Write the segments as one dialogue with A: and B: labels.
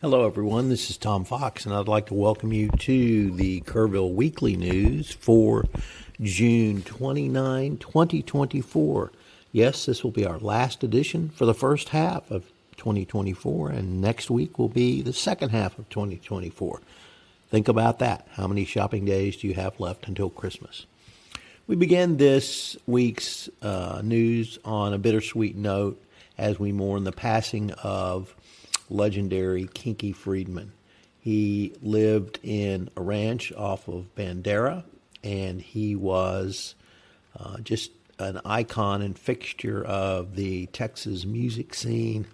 A: Hello, everyone. This is Tom Fox, and I'd like to welcome you to the Kerrville Weekly News for June 29, 2024. Yes, this will be our last edition for the first half of 2024, and next week will be the second half of 2024. Think about that. How many shopping days do you have left until Christmas? We begin this week's news on a bittersweet note as we mourn the passing of legendary Kinky Friedman. He lived in a ranch off of Bandera, and he was just an icon and fixture of the Texas music scene,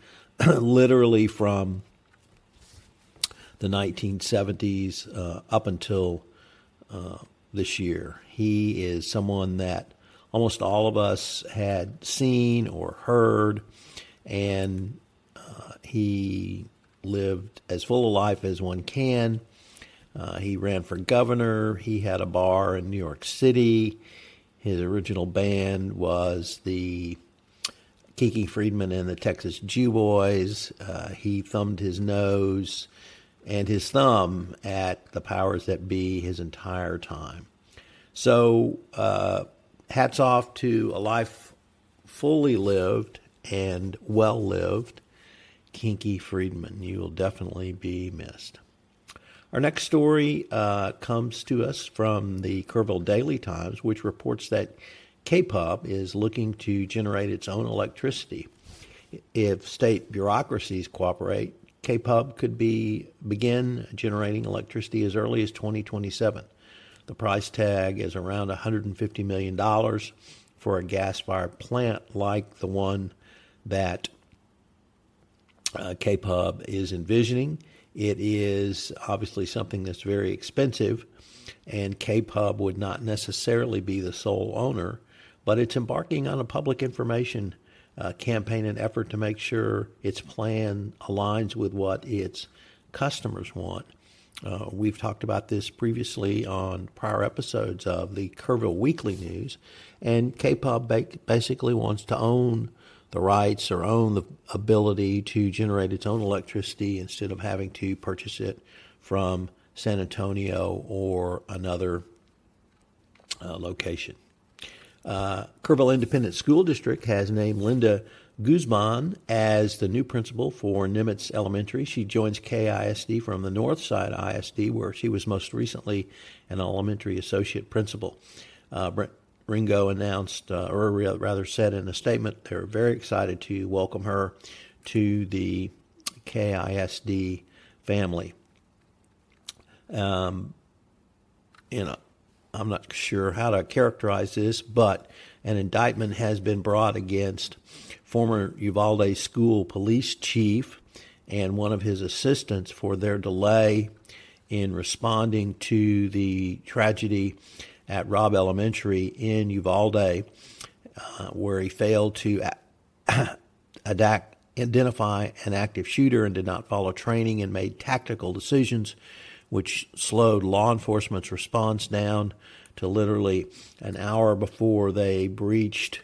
A: literally from the 1970s up until this year. He is someone that almost all of us had seen or heard, and he lived as full a life as one can. He ran for governor. He had a bar in New York City. His original band was the Kinky Friedman and the Texas Jew Boys. He thumbed his nose and his thumb at the powers that be his entire time. So hats off to a life fully lived and well lived. Kinky Friedman, you will definitely be missed. Our next story comes to us from the Kerrville Daily Times, which reports that KPUB is looking to generate its own electricity. If state bureaucracies cooperate, KPUB could begin generating electricity as early as 2027. The price tag is around $150 million for a gas-fired plant like the one that KPUB is envisioning. It is obviously something that's very expensive, and KPUB would not necessarily be the sole owner, but it's embarking on a public information campaign and effort to make sure its plan aligns with what its customers want. We've talked about this previously on prior episodes of the Kerrville Weekly News, and KPUB basically wants to own the rights or own the ability to generate its own electricity instead of having to purchase it from San Antonio or another location. Kerrville Independent School District has named Linda Guzman as the new principal for Nimitz Elementary. She joins KISD from the Northside ISD, where she was most recently an elementary associate principal. Brent Ringo announced, or rather said in a statement, they're very excited to welcome her to the KISD family. I'm not sure how to characterize this, but an indictment has been brought against former Uvalde school police chief and one of his assistants for their delay in responding to the tragedy at Robb Elementary in Uvalde, where he failed to identify an active shooter and did not follow training and made tactical decisions, which slowed law enforcement's response down to literally an hour before they breached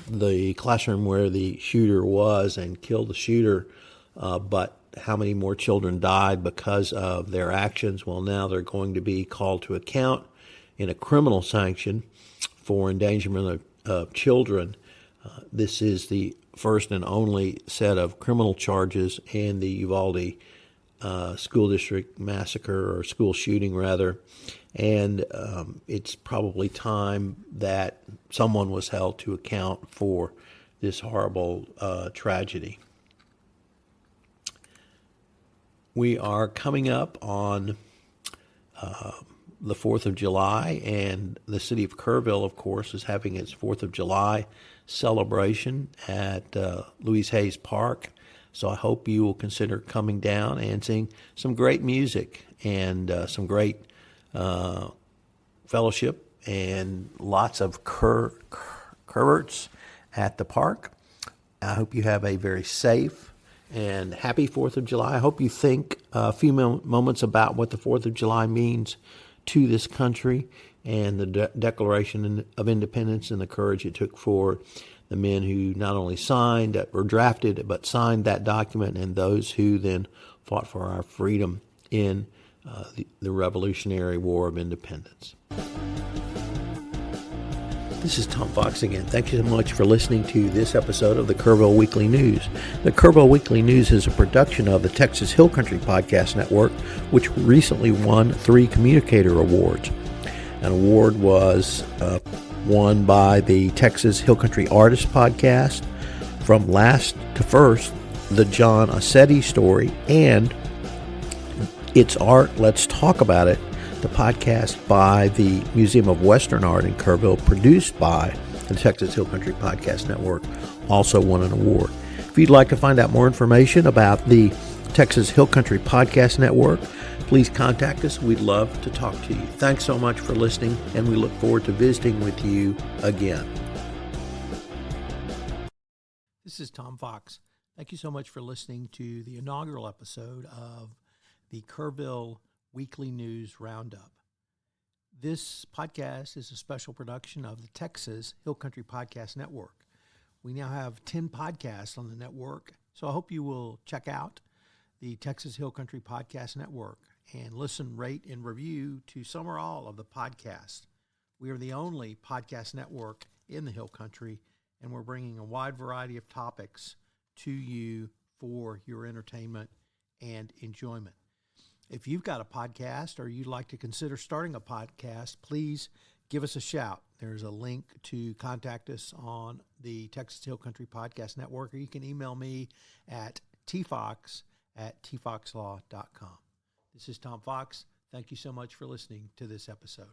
A: the classroom where the shooter was and killed the shooter. But how many more children died because of their actions? Well, now they're going to be called to account in a criminal sanction for endangerment of children. This is the first and only set of criminal charges in the Uvalde school district massacre, or school shooting rather, and it's probably time that someone was held to account for this horrible tragedy. We are coming up on the 4th of July, and the city of Kerrville, of course, is having its 4th of July celebration at Louise Hayes Park. So I hope you will consider coming down and seeing some great music and some great fellowship and lots of curts at the park. I hope you have a very safe and happy 4th of July. I hope you think a few moments about what the 4th of July means to this country and the Declaration of Independence and the courage it took for the men who not only signed or drafted but signed that document, and those who then fought for our freedom in the Revolutionary War of Independence. This is Tom Fox again. Thank you so much for listening to this episode of the Kerrville Weekly News. The Kerrville Weekly News is a production of the Texas Hill Country Podcast Network, which recently won 3 Communicator Awards. An award was won by the Texas Hill Country Artist Podcast, From Last to First, the John Assetti Story, and It's Art, Let's Talk About It, the podcast by the Museum of Western Art in Kerrville, produced by the Texas Hill Country Podcast Network, also won an award. If you'd like to find out more information about the Texas Hill Country Podcast Network, please contact us. We'd love to talk to you. Thanks so much for listening, and we look forward to visiting with you again. This is Tom Fox. Thank you so much for listening to the inaugural episode of the Kerrville Weekly News Roundup. This podcast is a special production of the Texas Hill Country Podcast Network. We now have 10 podcasts on the network, so I hope you will check out the Texas Hill Country Podcast Network and listen, rate, and review to some or all of the podcasts. We are the only podcast network in the Hill Country, and we're bringing a wide variety of topics to you for your entertainment and enjoyment. If you've got a podcast or you'd like to consider starting a podcast, please give us a shout. There's a link to contact us on the Texas Hill Country Podcast Network, or you can email me at tfox@tfoxlaw.com. This is Tom Fox. Thank you so much for listening to this episode.